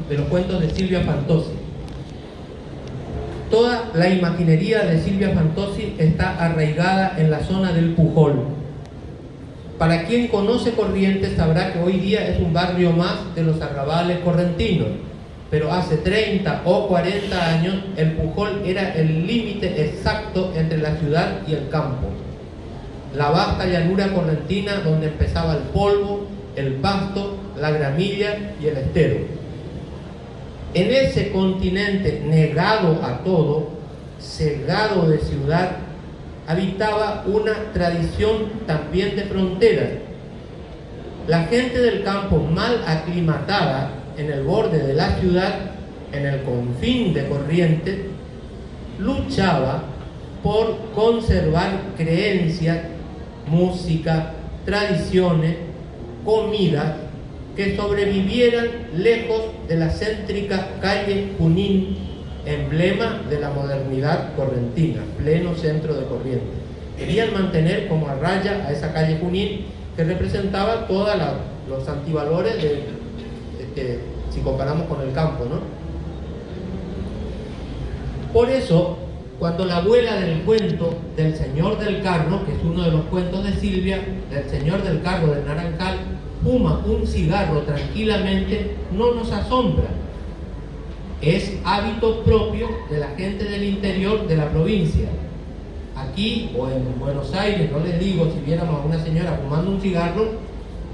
de los cuentos de Silvia Fantozzi. Toda la imaginería de Silvia Fantozzi está arraigada en la zona del Pujol. Para quien conoce Corrientes sabrá que hoy día es un barrio más de los arrabales correntinos, pero hace 30 o 40 años el Pujol era el límite exacto entre la ciudad y el campo. La vasta llanura correntina donde empezaba el polvo, el pasto, la gramilla y el estero. En ese continente negado a todo, cegado de ciudad, habitaba una tradición también de fronteras. La gente del campo mal aclimatada en el borde de la ciudad, en el confín de Corrientes, luchaba por conservar creencias, música, tradiciones, comidas que sobrevivieran lejos de la céntrica calle Junín, emblema de la modernidad correntina, pleno centro de Corrientes. Querían mantener como a raya a esa calle Junín que representaba todos los antivalores si comparamos con el campo, ¿no? Por eso, cuando la abuela del cuento del Señor del Carro, que es uno de los cuentos de Silvia, del Señor del Carro del Naranjal, fuma un cigarro tranquilamente, no nos asombra. Es hábito propio de la gente del interior de la provincia. Aquí o en Buenos Aires, no les digo, si viéramos a una señora fumando un cigarro,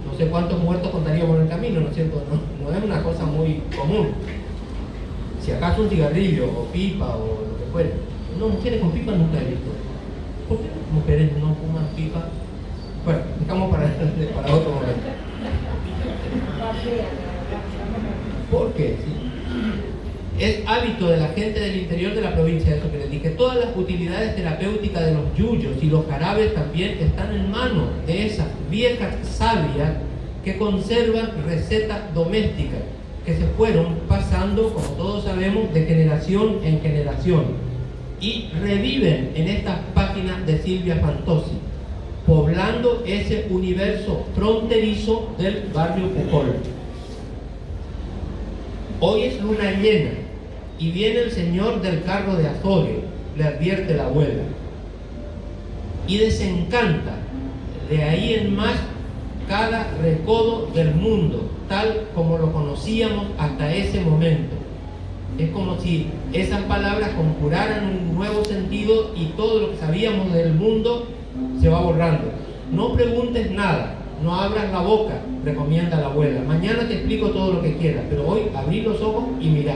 no sé cuántos muertos contaríamos en el camino, ¿no es cierto? No es una cosa muy común. Si acaso un cigarrillo o pipa o lo que fuera. No, mujeres con pipa nunca he visto. ¿Por qué mujeres no fuman pipa? Bueno, dejamos para otro momento. ¿Por qué? ¿Sí? Es hábito de la gente del interior de la provincia, eso que les dije. Todas las utilidades terapéuticas de los yuyos y los jarabes también están en manos de esas viejas sabias que conservan recetas domésticas que se fueron pasando, como todos sabemos, de generación en generación y reviven en estas páginas de Silvia Fantozzi, poblando ese universo fronterizo del barrio Pujol. Hoy es luna llena y viene el señor del carro de Azorio, le advierte la abuela, y desencanta de ahí en más cada recodo del mundo, tal como lo conocíamos hasta ese momento. Es como si esas palabras conjuraran un nuevo sentido y todo lo que sabíamos del mundo se va borrando. No preguntes nada, no abras la boca, recomienda la abuela. Mañana te explico todo lo que quieras, pero hoy abrí los ojos y mirá.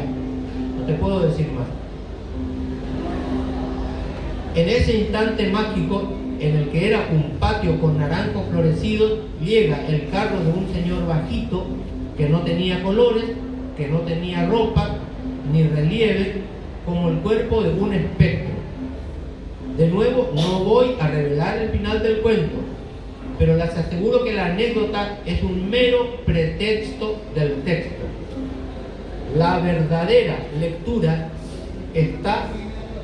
No te puedo decir más. En ese instante mágico, en el que era un patio con naranjos florecidos, llega el carro de un señor bajito que no tenía colores, que no tenía ropa, ni relieve, como el cuerpo de un espectro. De nuevo, no voy a revelar el final del cuento, pero les aseguro que la anécdota es un mero pretexto del texto. La verdadera lectura está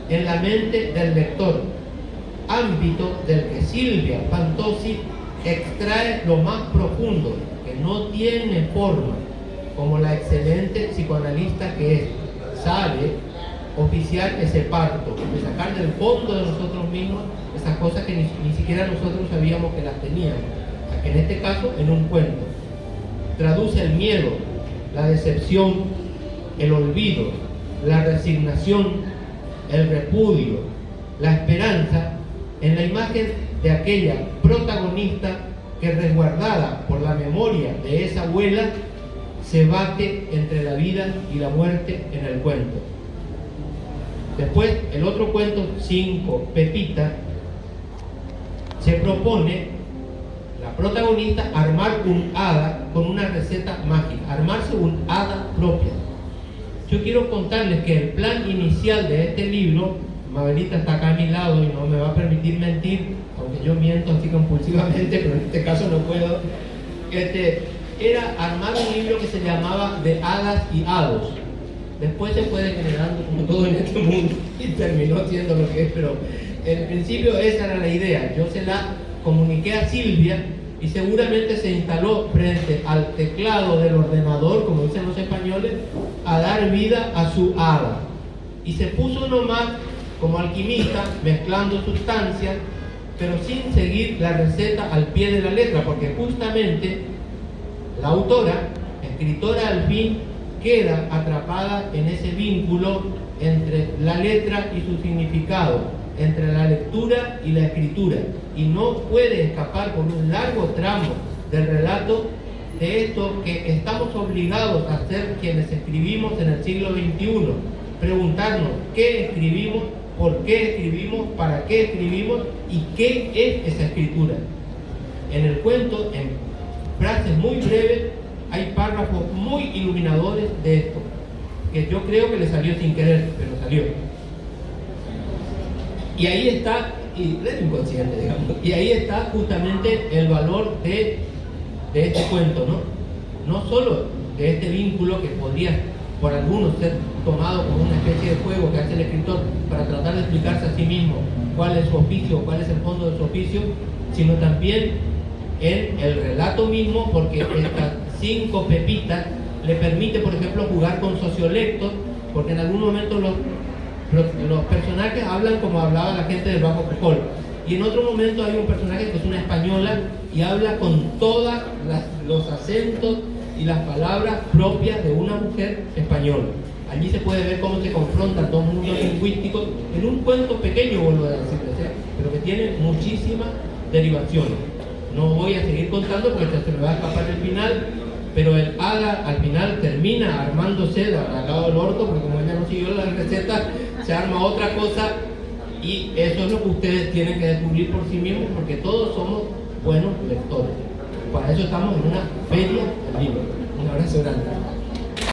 en la mente del lector, ámbito del que Silvia Fantozzi extrae lo más profundo, que no tiene forma, como la excelente psicoanalista que es, sabe oficiar ese parto, de sacar del fondo de nosotros mismos esas cosas que ni siquiera nosotros sabíamos que las teníamos. En este caso, en un cuento. Traduce el miedo, la decepción, el olvido, la resignación, el repudio, la esperanza en la imagen de aquella protagonista que, resguardada por la memoria de esa abuela, se bate entre la vida y la muerte en el cuento. Después, el otro cuento, 5, Pepita, se propone, la protagonista, armar un hada con una receta mágica, armarse un hada propia. Yo quiero contarles que el plan inicial de este libro, Mabelita está acá a mi lado y no me va a permitir mentir, aunque yo miento así compulsivamente, pero en este caso no puedo, era armar un libro que se llamaba De hadas y hados. Después se fue degenerando como todo en este mundo y terminó siendo lo que es, pero en principio esa era la idea. Yo se la comuniqué a Silvia y seguramente se instaló frente al teclado del ordenador, como dicen los españoles, a dar vida a su hada. Y se puso nomás como alquimista, mezclando sustancias, pero sin seguir la receta al pie de la letra, porque justamente la autora, escritora al fin, queda atrapada en ese vínculo entre la letra y su significado, entre la lectura y la escritura, y no puede escapar por un largo tramo del relato de esto que estamos obligados a hacer quienes escribimos en el siglo XXI, preguntarnos qué escribimos, por qué escribimos, para qué escribimos y qué es esa escritura. En el cuento, en frases muy breves, hay párrafos muy iluminadores de esto, que yo creo que le salió sin querer, pero salió. Y ahí está, y es inconsciente, digamos, y ahí está justamente el valor de este cuento, ¿no? No solo de este vínculo que podría por algunos ser tomado como una especie de juego que hace el escritor para tratar de explicarse a sí mismo cuál es su oficio, cuál es el fondo de su oficio, sino también en el relato mismo, porque estas 5 pepitas le permite, por ejemplo, jugar con sociolectos, porque en algún momento los personajes hablan como hablaba la gente del Bajo Cocol, y en otro momento hay un personaje que es una española y habla con todos los acentos y las palabras propias de una mujer española. Allí se puede ver cómo se confrontan dos mundos lingüísticos en un cuento pequeño, vuelvo a decirles, pero que tiene muchísimas derivaciones. No voy a seguir contando porque se me va a escapar el final, pero el hada al final termina armándose al lado del orto, porque como ella no siguió la receta, se arma otra cosa, y eso es lo que ustedes tienen que descubrir por sí mismos, porque todos somos buenos lectores. Para eso estamos en una feria del libro. Un abrazo grande.